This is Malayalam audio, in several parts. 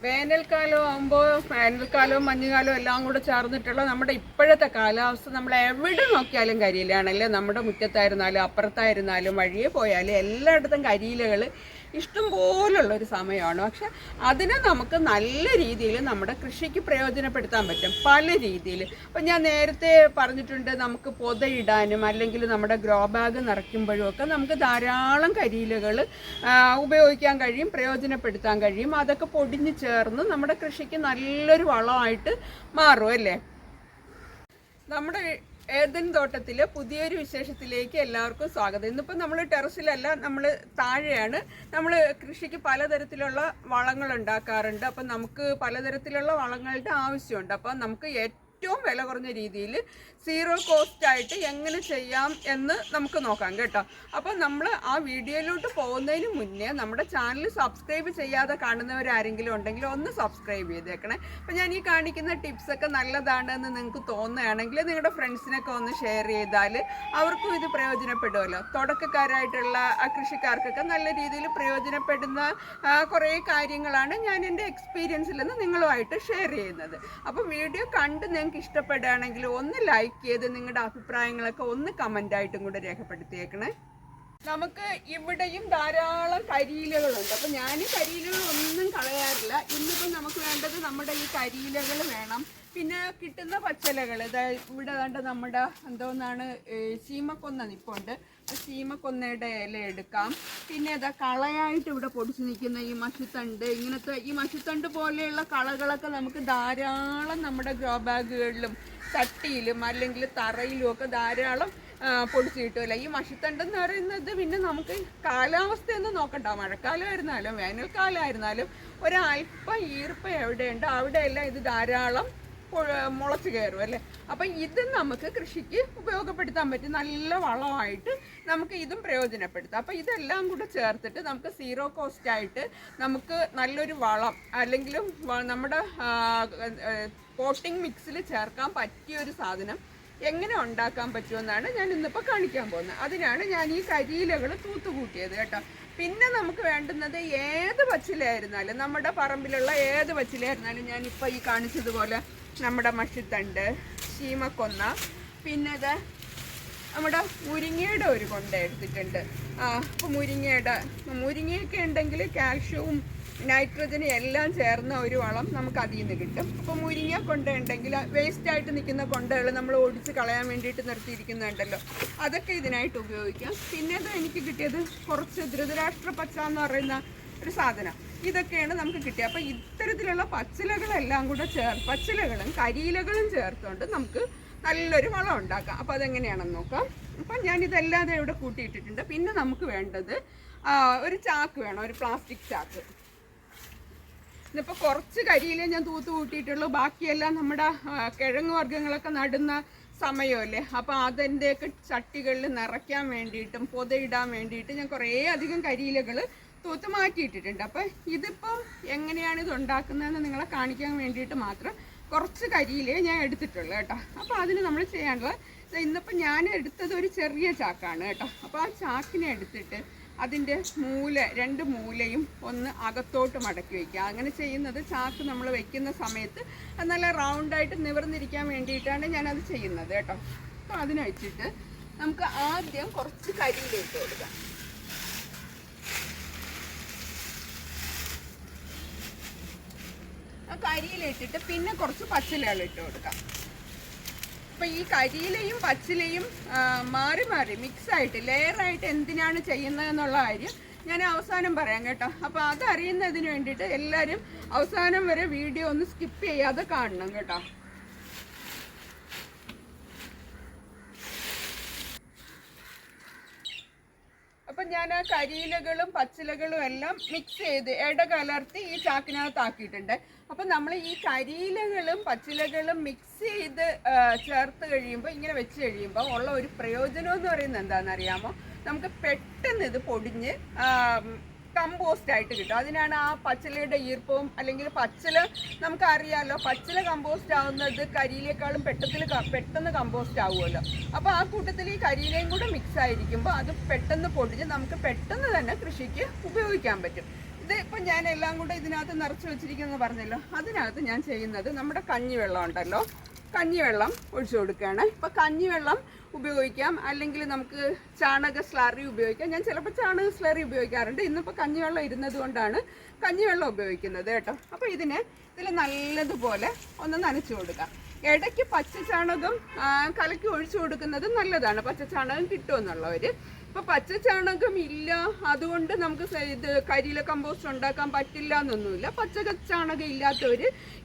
വേനൽക്കാലം ആകുമ്പോൾ വേനൽക്കാലവും മഞ്ഞുകാലവും എല്ലാം കൂടെ ചേർന്നിട്ടുള്ള നമ്മുടെ ഇപ്പോഴത്തെ കാലാവസ്ഥ നമ്മൾ എവിടെ നോക്കിയാലും കരിയിലാണല്ലേ. നമ്മുടെ മുറ്റത്തായിരുന്നാലും അപ്പുറത്തായിരുന്നാലും വഴിയെ പോയാലും എല്ലായിടത്തും കരിയിലകൾ ഇഷ്ടം പോലുള്ളൊരു സമയമാണ്. പക്ഷെ അതിനെ നമുക്ക് നല്ല രീതിയിൽ നമ്മുടെ കൃഷിക്ക് പ്രയോജനപ്പെടുത്താൻ പറ്റും പല രീതിയിൽ. അപ്പം ഞാൻ നേരത്തെ പറഞ്ഞിട്ടുണ്ട്, നമുക്ക് പൊതയിടാനും അല്ലെങ്കിൽ നമ്മുടെ ഗ്രോ ബാഗ് നിറയ്ക്കുമ്പോഴും ഒക്കെ നമുക്ക് ധാരാളം കരിയിലകൾ ഉപയോഗിക്കാൻ കഴിയും, പ്രയോജനപ്പെടുത്താൻ കഴിയും. അതൊക്കെ പൊടിഞ്ഞ് ചേർന്ന് നമ്മുടെ കൃഷിക്ക് നല്ലൊരു വളമായിട്ട് മാറും അല്ലേ. നമ്മുടെ ഏദൻ തോട്ടത്തിലെ പുതിയൊരു വിശേഷത്തിലേക്ക് എല്ലാവർക്കും സ്വാഗതം. ഇന്നിപ്പോൾ നമ്മൾ ടെറസിലല്ല, നമ്മൾ താഴെയാണ്. നമ്മൾ കൃഷിക്ക് പലതരത്തിലുള്ള വളങ്ങൾ ഉണ്ടാക്കാറുണ്ട്. അപ്പം നമുക്ക് പലതരത്തിലുള്ള വളങ്ങളുടെ ആവശ്യമുണ്ട്. അപ്പം നമുക്ക് ഏറ്റവും വില കുറഞ്ഞ രീതിയിൽ സീറോ കോസ്റ്റ് ആയിട്ട് എങ്ങനെ ചെയ്യാം എന്ന് നമുക്ക് നോക്കാം കേട്ടോ. അപ്പം നമ്മൾ ആ വീഡിയോയിലോട്ട് പോകുന്നതിന് മുന്നേ നമ്മുടെ ചാനൽ സബ്സ്ക്രൈബ് ചെയ്യാതെ കാണുന്നവരാരെങ്കിലും ഉണ്ടെങ്കിൽ ഒന്ന് സബ്സ്ക്രൈബ് ചെയ്തേക്കണേ. അപ്പം ഞാൻ ഈ കാണിക്കുന്ന ടിപ്സൊക്കെ നല്ലതാണെന്ന് നിങ്ങൾക്ക് തോന്നുകയാണെങ്കിൽ നിങ്ങളുടെ ഫ്രണ്ട്സിനൊക്കെ ഒന്ന് ഷെയർ ചെയ്താൽ അവർക്കും ഇത് പ്രയോജനപ്പെടുമല്ലോ. തുടക്കക്കാരായിട്ടുള്ള കൃഷിക്കാർക്കൊക്കെ നല്ല രീതിയിൽ പ്രയോജനപ്പെടുന്ന കുറേ കാര്യങ്ങളാണ് ഞാൻ എൻ്റെ എക്സ്പീരിയൻസിൽ നിന്ന് നിങ്ങളുമായിട്ട് ഷെയർ ചെയ്യുന്നത്. അപ്പോൾ വീഡിയോ കണ്ട് നിങ്ങൾക്ക് ഇഷ്ടപ്പെടുകയാണെങ്കിൽ ഒന്ന് ലൈക്ക് ചെയ്ത് നിങ്ങളുടെ അഭിപ്രായങ്ങളൊക്കെ ഒന്ന് കമൻ്റായിട്ടും കൂടെ രേഖപ്പെടുത്തിയേക്കണേ. നമുക്ക് ഇവിടെയും ധാരാളം കരിയിലകളുണ്ട്. അപ്പം ഞാൻ കരിയിലകളൊന്നും കളയാറില്ല. ഇന്നിപ്പം നമുക്ക് വേണ്ടത് നമ്മുടെ ഈ കരിയിലകൾ വേണം. പിന്നെ കിട്ടുന്ന പച്ചിലകൾ ഇവിടെ കണ്ട് നമ്മുടെ എന്തോന്നാണ് ചീമക്കൊന്ന നിൽപ്പുണ്ട്. ചീമക്കൊന്നയുടെ ഇല എടുക്കാം. പിന്നെ ഇതാ കളയായിട്ട് ഇവിടെ പൊടിച്ച് നിൽക്കുന്ന ഈ മഷിത്തണ്ട്, ഇങ്ങനത്തെ ഈ മഷിത്തണ്ട് പോലെയുള്ള കളകളൊക്കെ നമുക്ക് ധാരാളം നമ്മുടെ ഗ്രോ ബാഗുകളിലും ചട്ടിയിലും അല്ലെങ്കിൽ തറയിലും ഒക്കെ ധാരാളം പൊടിച്ച് കിട്ടുമല്ലോ. ഈ മഷിത്തണ്ടെന്ന് പറയുന്നത് പിന്നെ നമുക്ക് കാലാവസ്ഥയൊന്നും നോക്കണ്ട, മഴക്കാലമായിരുന്നാലും വേനൽക്കാലമായിരുന്നാലും ഒരല്പം ഈർപ്പം എവിടെയുണ്ട് അവിടെയെല്ലാം ഇത് ധാരാളം മുളച്ച് കയറും അല്ലേ. അപ്പം ഇത് നമുക്ക് കൃഷിക്ക് ഉപയോഗപ്പെടുത്താൻ പറ്റും, നല്ല വളമായിട്ട് നമുക്ക് ഇതും പ്രയോജനപ്പെടുത്താം. അപ്പം ഇതെല്ലാം കൂടെ ചേർത്തിട്ട് നമുക്ക് സീറോ കോസ്റ്റ് ആയിട്ട് നമുക്ക് നല്ലൊരു വളം അല്ലെങ്കിലും നമ്മുടെ പോട്ടിംഗ് മിക്സിൽ ചേർക്കാൻ പറ്റിയൊരു സാധനം എങ്ങനെ ഉണ്ടാക്കാൻ പറ്റുമെന്നാണ് ഞാൻ ഇന്നിപ്പോൾ കാണിക്കാൻ പോകുന്നത്. അതിനാണ് ഞാൻ ഈ കരിയിലകൾ തൂത്തുകൂട്ടിയത് കേട്ടോ. പിന്നെ നമുക്ക് വേണ്ടുന്നത് ഏത് പച്ചിലയായിരുന്നാലും, നമ്മുടെ പറമ്പിലുള്ള ഏത് പച്ചിലയായിരുന്നാലും, ഞാനിപ്പോൾ ഈ കാണിച്ചതുപോലെ നമ്മുടെ മഷിത്തണ്ട്, ചീമക്കൊന്ന, പിന്നെ ഇത് നമ്മുടെ മുരിങ്ങയുടെ ഒരു കൊണ്ട എടുത്തിട്ടുണ്ട്. അപ്പോൾ മുരിങ്ങയൊക്കെ ഉണ്ടെങ്കിൽ കാൽഷ്യവും നൈട്രജനും എല്ലാം ചേർന്ന ഒരു വളം നമുക്ക് അതിൽ നിന്ന് കിട്ടും. അപ്പോൾ മുരിങ്ങ കൊണ്ട ഉണ്ടെങ്കിൽ വേസ്റ്റായിട്ട് നിൽക്കുന്ന കൊണ്ടകൾ നമ്മൾ ഓടിച്ച് കളയാൻ വേണ്ടിയിട്ട് നിർത്തിയിരിക്കുന്നുണ്ടല്ലോ, അതൊക്കെ ഇതിനായിട്ട് ഉപയോഗിക്കാം. പിന്നെ ഇത് എനിക്ക് കിട്ടിയത് കുറച്ച് ധൃതരാഷ്ട്ര പച്ച എന്ന് പറയുന്ന ഒരു സാധനം, ഇതൊക്കെയാണ് നമുക്ക് കിട്ടിയത്. അപ്പോൾ ഇത്തരത്തിലുള്ള പച്ചിലകളെല്ലാം കൂടെ പച്ചിലകളും കരിയിലകളും ചേർത്തുകൊണ്ട് നമുക്ക് നല്ലൊരു വളം ഉണ്ടാക്കാം. അപ്പോൾ അതെങ്ങനെയാണെന്ന് നോക്കാം. അപ്പം ഞാനിതെല്ലാതെ ഇവിടെ കൂട്ടിയിട്ടിട്ടുണ്ട്. പിന്നെ നമുക്ക് വേണ്ടത് ഒരു ചാക്ക് വേണം, ഒരു പ്ലാസ്റ്റിക് ചാക്ക്. ഇതിപ്പോൾ കുറച്ച് കരിയിലേ ഞാൻ തൂത്ത് കൂട്ടിയിട്ടുള്ളൂ, ബാക്കിയെല്ലാം നമ്മുടെ കിഴങ്ങ് വർഗ്ഗങ്ങളൊക്കെ നടുന്ന സമയമല്ലേ. അപ്പോൾ അതിൻ്റെയൊക്കെ ചട്ടികളിൽ നിറയ്ക്കാൻ വേണ്ടിയിട്ടും പൊതയിടാൻ വേണ്ടിയിട്ട് ഞാൻ കുറേ അധികം കരിയിലകൾ തൂത്ത് മാറ്റിയിട്ടിട്ടുണ്ട്. അപ്പം ഇതിപ്പം എങ്ങനെയാണ് ഇത് ഉണ്ടാക്കുന്നതെന്ന് നിങ്ങളെ കാണിക്കാൻ വേണ്ടിയിട്ട് മാത്രം കുറച്ച് കരിയിലേ ഞാൻ എടുത്തിട്ടുള്ളൂ കേട്ടോ. അപ്പോൾ അതിന് നമ്മൾ ചെയ്യാനുള്ളത്, ഇന്നിപ്പോൾ ഞാൻ എടുത്തത് ഒരു ചെറിയ ചാക്കാണ് കേട്ടോ. അപ്പോൾ ആ ചാക്കിനെ എടുത്തിട്ട് അതിൻ്റെ രണ്ട് മൂലയും ഒന്ന് അകത്തോട്ട് മടക്കി വയ്ക്കുക. അങ്ങനെ ചെയ്യുന്നത് ചാക്ക് നമ്മൾ വയ്ക്കുന്ന സമയത്ത് നല്ല റൗണ്ടായിട്ട് നിവർന്നിരിക്കാൻ വേണ്ടിയിട്ടാണ് ഞാനത് ചെയ്യുന്നത് കേട്ടോ. അപ്പോൾ അതിനെ വെച്ചിട്ട് നമുക്ക് ആദ്യം കുറച്ച് കരിയിലിട്ട് കൊടുക്കാം. കരിയിലിട്ടിട്ട് പിന്നെ കുറച്ച് പച്ചിലകൾ ഇട്ട് കൊടുക്കാം. അപ്പം ഈ കരിയിലയും പച്ചിലയും മാറി മാറി മിക്സായിട്ട് ലെയറായിട്ട് എന്തിനാണ് ചെയ്യുന്നതെന്നുള്ള കാര്യം ഞാൻ അവസാനം പറയാം കേട്ടോ. അപ്പോൾ അതറിയുന്നതിന് വേണ്ടിയിട്ട് എല്ലാവരും അവസാനം വരെ വീഡിയോ ഒന്ന് സ്കിപ്പ് ചെയ്യാതെ കാണണം കേട്ടോ. അപ്പം ഞാൻ ആ കരിയിലകളും പച്ചിലകളും എല്ലാം മിക്സ് ചെയ്ത് ഇടകലർത്തി ഈ ചാക്കിനകത്താക്കിയിട്ടുണ്ട്. അപ്പം നമ്മൾ ഈ കരിയിലകളും പച്ചിലകളും മിക്സ് ചെയ്ത് ചേർത്ത് കഴിയുമ്പോൾ, ഇങ്ങനെ വെച്ച് കഴിയുമ്പോൾ ഉള്ള ഒരു പ്രയോജനം എന്ന് പറയുന്നത് എന്താണെന്നറിയാമോ? നമുക്ക് പെട്ടെന്ന് ഇത് പൊടിഞ്ഞ് കമ്പോസ്റ്റ് ആയിട്ട് കിട്ടും. അതിനാണ് ആ പച്ചിലയുടെ ഈർപ്പവും, അല്ലെങ്കിൽ പച്ചില നമുക്കറിയാമല്ലോ, പച്ചില കമ്പോസ്റ്റ് ആവുന്നത് കരിയിലേക്കാളും പെട്ടെന്ന് കമ്പോസ്റ്റ് ആവുമല്ലോ. അപ്പോൾ ആ കൂട്ടത്തിൽ ഈ കരിയിലയും കൂടെ മിക്സ് ആയിരിക്കുമ്പോൾ അത് പെട്ടെന്ന് പൊടിഞ്ഞ് നമുക്ക് പെട്ടെന്ന് തന്നെ കൃഷിക്ക് ഉപയോഗിക്കാൻ പറ്റും. ഇത് ഇപ്പം ഞാൻ എല്ലാം കൂടെ ഇതിനകത്ത് നിറച്ച് വെച്ചിരിക്കുന്നത് പറഞ്ഞല്ലോ. അതിനകത്ത് ഞാൻ ചെയ്യുന്നത് നമ്മുടെ കഞ്ഞിവെള്ളം ഉണ്ടല്ലോ, കഞ്ഞിവെള്ളം ഒഴിച്ചു കൊടുക്കുകയാണ്. ഇപ്പം കഞ്ഞിവെള്ളം ഉപയോഗിക്കാം, അല്ലെങ്കിൽ നമുക്ക് ചാണക സ്ലറി ഉപയോഗിക്കാം. ഞാൻ ചിലപ്പോൾ ചാണക സ്ലറി ഉപയോഗിക്കാറുണ്ട്. ഇന്നിപ്പോൾ കഞ്ഞിവെള്ളം ഇരുന്നത് കൊണ്ടാണ് കഞ്ഞിവെള്ളം ഉപയോഗിക്കുന്നത് കേട്ടോ. അപ്പോൾ ഇതിൽ നല്ലതുപോലെ ഒന്ന് നനച്ചു കൊടുക്കാം. ഇടയ്ക്ക് പച്ചച്ചാണകം കലക്കി ഒഴിച്ചു കൊടുക്കുന്നത് നല്ലതാണ്, പച്ചച്ചാണകം കിട്ടുമെന്നുള്ളവർ. ഇപ്പോൾ പച്ചച്ചാണകം ഇല്ല, അതുകൊണ്ട് നമുക്ക് ഇത് കരിയില കമ്പോസ്റ്റ് ഉണ്ടാക്കാൻ പറ്റില്ല എന്നൊന്നുമില്ല. പച്ചച്ചാണകം ഇല്ലാത്തവർ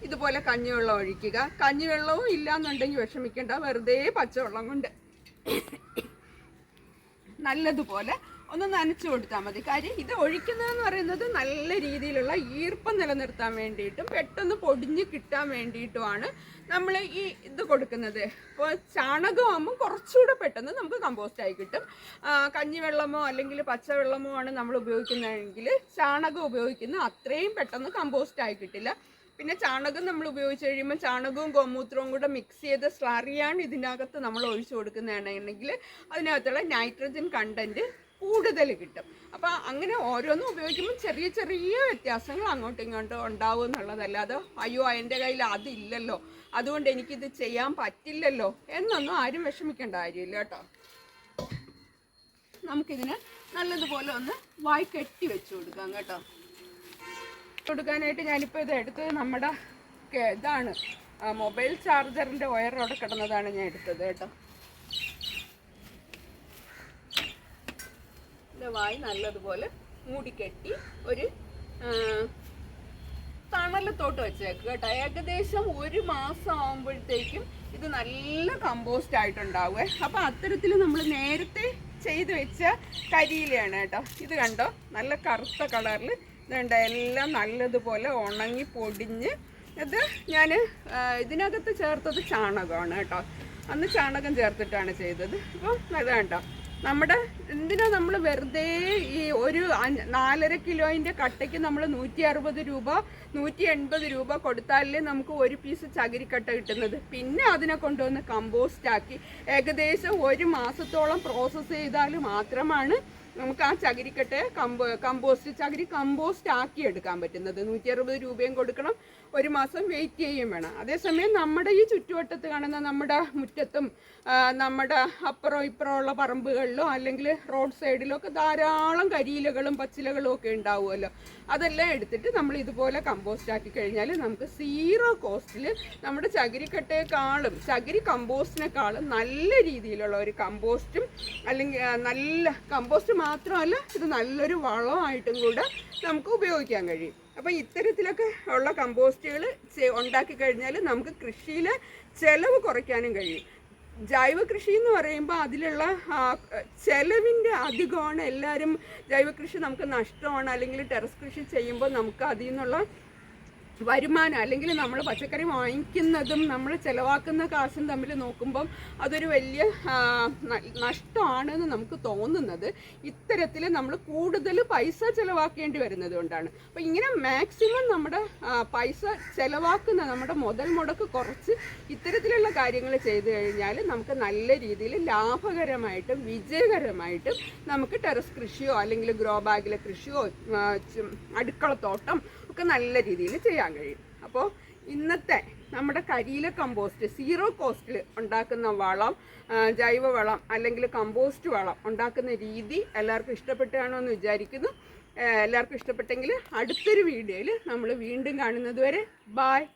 ഇതുപോലെ കഞ്ഞിവെള്ളം ഒഴിക്കുക. കഞ്ഞിവെള്ളവും ഇല്ല എന്നുണ്ടെങ്കിൽ വിഷമിക്കേണ്ട, വെറുതെ പച്ചവെള്ളം കൊണ്ട് നല്ലതുപോലെ ഒന്ന് നനച്ചു കൊടുത്താൽ മതി. കാര്യം ഇത് ഒഴിക്കുന്നതെന്ന് പറയുന്നത് നല്ല രീതിയിലുള്ള ഈർപ്പം നിലനിർത്താൻ വേണ്ടിയിട്ടും പെട്ടെന്ന് പൊടിഞ്ഞ് കിട്ടാൻ വേണ്ടിയിട്ടുമാണ് നമ്മൾ ഈ ഇത് കൊടുക്കുന്നത്. ഇപ്പോൾ ചാണകമാകുമ്പോൾ കുറച്ചുകൂടെ പെട്ടെന്ന് നമുക്ക് കമ്പോസ്റ്റായി കിട്ടും. കഞ്ഞിവെള്ളമോ അല്ലെങ്കിൽ പച്ചവെള്ളമോ ആണ് നമ്മൾ ഉപയോഗിക്കുന്നതെങ്കിൽ ചാണകം ഉപയോഗിക്കുന്ന അത്രയും പെട്ടെന്ന് കമ്പോസ്റ്റായി കിട്ടില്ല. പിന്നെ ചാണകം നമ്മൾ ഉപയോഗിച്ച് കഴിയുമ്പോൾ ചാണകവും ഗോമൂത്രവും കൂടെ മിക്സ് ചെയ്ത സ്ലറിയാണ് ഇതിനകത്ത് നമ്മൾ ഒഴിച്ചു കൊടുക്കുന്നതാണെങ്കിൽ അതിനകത്തുള്ള നൈട്രജൻ കണ്ടൻറ്റ് കൂടുതൽ കിട്ടും. അപ്പോൾ അങ്ങനെ ഓരോന്നും ഉപയോഗിക്കുമ്പോൾ ചെറിയ ചെറിയ വ്യത്യാസങ്ങൾ അങ്ങോട്ടും ഇങ്ങോട്ടും ഉണ്ടാവും എന്നുള്ളതല്ലാതെ അയ്യോ എൻ്റെ കയ്യിൽ അതില്ലല്ലോ, അതുകൊണ്ട് എനിക്കിത് ചെയ്യാൻ പറ്റില്ലല്ലോ എന്നൊന്നും ആരും വിഷമിക്കേണ്ട കാര്യമില്ല കേട്ടോ. നമുക്കിതിന് നല്ലതുപോലെ ഒന്ന് വായി കെട്ടി വെച്ച് കൊടുക്കാം കേട്ടോ. കൊടുക്കാനായിട്ട് ഞാനിപ്പോൾ ഇത് എടുത്തത് നമ്മുടെ ഇതാണ് മൊബൈൽ ചാർജറിൻ്റെ വയർ അവിടെ കിടന്നതാണ് ഞാൻ എടുത്തത് കേട്ടോ. വായി നല്ലതുപോലെ മൂടിക്കെട്ടി ഒരു തണലത്തോട്ട് വെച്ചേക്കുക കേട്ടോ. ഏകദേശം 1 മാസം ആകുമ്പോഴത്തേക്കും ഇത് നല്ല കമ്പോസ്റ്റ് ആയിട്ടുണ്ടാവുക. അപ്പം അത്തരത്തിൽ നമ്മൾ നേരത്തെ ചെയ്ത് വെച്ച കരിയിലയാണ് കേട്ടോ. ഇത് കണ്ടോ, നല്ല കറുത്ത കളറിൽ ഇതുണ്ട്, എല്ലാം നല്ലതുപോലെ ഉണങ്ങി പൊടിഞ്ഞ്. ഇത് ഞാൻ ഇതിനകത്ത് ചേർത്തത് ചാണകമാണ് കേട്ടോ. അന്ന് ചാണകം ചേർത്തിട്ടാണ് ചെയ്തത്. അപ്പം അത് കണ്ടോ, നമ്മുടെ എന്തിനാ നമ്മൾ വെറുതെ ഈ ഒരു 4.5 കിലോയിൻ്റെ കട്ടയ്ക്ക് നമ്മൾ 160 രൂപ 180 രൂപ കൊടുത്താലേ നമുക്ക് ഒരു പീസ് ചകിരിക്കട്ട കിട്ടുന്നത്. പിന്നെ അതിനെ കൊണ്ടുവന്ന് കമ്പോസ്റ്റാക്കി ഏകദേശം 1 മാസത്തോളം പ്രോസസ്സ് ചെയ്താൽ മാത്രമാണ് നമുക്ക് ആ ചകിരിക്കട്ടയെ ചകിരി കമ്പോസ്റ്റ് ആക്കി എടുക്കാൻ പറ്റുന്നത്. 160 രൂപയും കൊടുക്കണം, 1 മാസം വെയിറ്റ് ചെയ്യുകയും വേണം. അതേസമയം നമ്മുടെ ഈ ചുറ്റുവട്ടത്ത് കാണുന്ന നമ്മുടെ മുറ്റത്തും നമ്മുടെ അപ്പുറം ഇപ്പുറമുള്ള പറമ്പുകളിലോ അല്ലെങ്കിൽ റോഡ് സൈഡിലോ ഒക്കെ ധാരാളം കരിയിലകളും പച്ചിലകളും ഒക്കെ ഉണ്ടാവുമല്ലോ. അതെല്ലാം എടുത്തിട്ട് നമ്മൾ ഇതുപോലെ കമ്പോസ്റ്റ് ആക്കി കഴിഞ്ഞാൽ നമുക്ക് 0 കോസ്റ്റിൽ നമ്മുടെ ചകിരിക്കട്ടയെക്കാളും ചകിരി കമ്പോസ്റ്റിനേക്കാളും നല്ല രീതിയിലുള്ള ഒരു കമ്പോസ്റ്റും, അല്ലെങ്കിൽ നല്ല കമ്പോസ്റ്റ് മാത്രമല്ല ഇത് നല്ലൊരു വളമായിട്ടും കൂടെ നമുക്ക് ഉപയോഗിക്കാൻ കഴിയും. അപ്പോൾ ഇത്തരത്തിലൊക്കെ ഉള്ള കമ്പോസ്റ്റുകൾ ഉണ്ടാക്കി കഴിഞ്ഞാൽ നമുക്ക് കൃഷിയിലെ ചിലവ് കുറയ്ക്കാനും കഴിയും. ജൈവ കൃഷി എന്ന് പറയുമ്പോൾ അതിലുള്ള ചിലവിൻ്റെ അധികമാണ്. എല്ലാവരും ജൈവ കൃഷി നമുക്ക് നഷ്ടമാണ്, അല്ലെങ്കിൽ ടെറസ് കൃഷി ചെയ്യുമ്പോൾ നമുക്ക് അതിൽ നിന്നുള്ള വരുമാനം അല്ലെങ്കിൽ നമ്മൾ പച്ചക്കറി വാങ്ങിക്കുന്നതും നമ്മൾ ചിലവാക്കുന്ന കാശും തമ്മിൽ നോക്കുമ്പം അതൊരു വലിയ നഷ്ടമാണെന്ന് നമുക്ക് തോന്നുന്നത് ഇത്തരത്തിൽ നമ്മൾ കൂടുതൽ പൈസ ചിലവാക്കേണ്ടി വരുന്നത് കൊണ്ടാണ്. അപ്പോൾ ഇങ്ങനെ മാക്സിമം നമ്മുടെ പൈസ ചിലവാക്കുന്ന നമ്മുടെ മുതൽ മുടക്ക് കുറച്ച് ഇത്തരത്തിലുള്ള കാര്യങ്ങൾ ചെയ്തു കഴിഞ്ഞാൽ നമുക്ക് നല്ല രീതിയിൽ ലാഭകരമായിട്ടും വിജയകരമായിട്ടും നമുക്ക് ടെറസ് കൃഷിയോ അല്ലെങ്കിൽ ഗ്രോ ബാഗിലെ കൃഷിയോ അടുക്കളത്തോട്ടം ഒക്കെ നല്ല രീതിയിൽ ചെയ്യാൻ കഴിയും. അപ്പോൾ ഇന്നത്തെ നമ്മുടെ കരിയില കമ്പോസ്റ്റ് 0 കോസ്റ്റിൽ ഉണ്ടാക്കുന്ന വളം, ജൈവവളം അല്ലെങ്കിൽ കമ്പോസ്റ്റ് വളം ഉണ്ടാക്കുന്ന രീതി എല്ലാവർക്കും ഇഷ്ടപ്പെട്ടാണോ എന്ന് വിചാരിക്കുന്നു. എല്ലാവർക്കും ഇഷ്ടപ്പെട്ടെങ്കിൽ അടുത്തൊരു വീഡിയോയിൽ നമ്മൾ വീണ്ടും കാണുന്നത് വരെ ബായ്.